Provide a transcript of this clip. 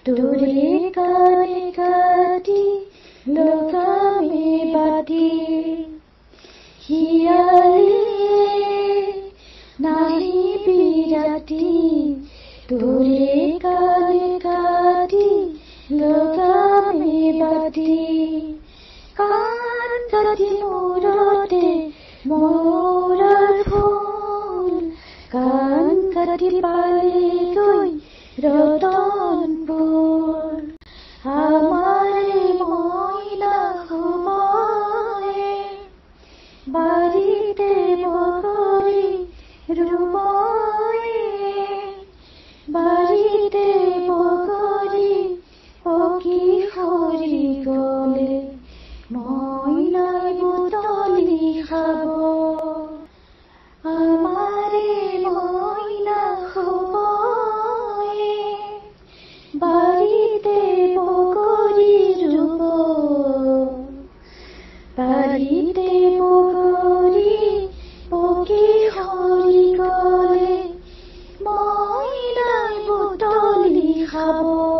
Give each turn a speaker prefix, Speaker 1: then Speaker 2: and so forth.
Speaker 1: তোৰে কাণে কাটি লগামে বাতি হিয়ালে নাহিবি ৰাতি তোৰে কাণে কাটি লগামে বাতি কাণ কাটি মূৰতে মৌৰাৰ ফুল কাণ কাটি পালেগৈ ৰতনপুৰ আমাৰে মইনা শুবয়ে বাৰীতে বগৰী ৰুবয়ে বাৰীতে বগৰী পকি সৰি গ'লে মইনাই বুটলি খাব আমাৰে মইনা শুবয়ে বাৰীতে বগৰী ৰুব বাৰীতে বগৰী পকি সৰি গ'লে মইনাই বুটলি খাব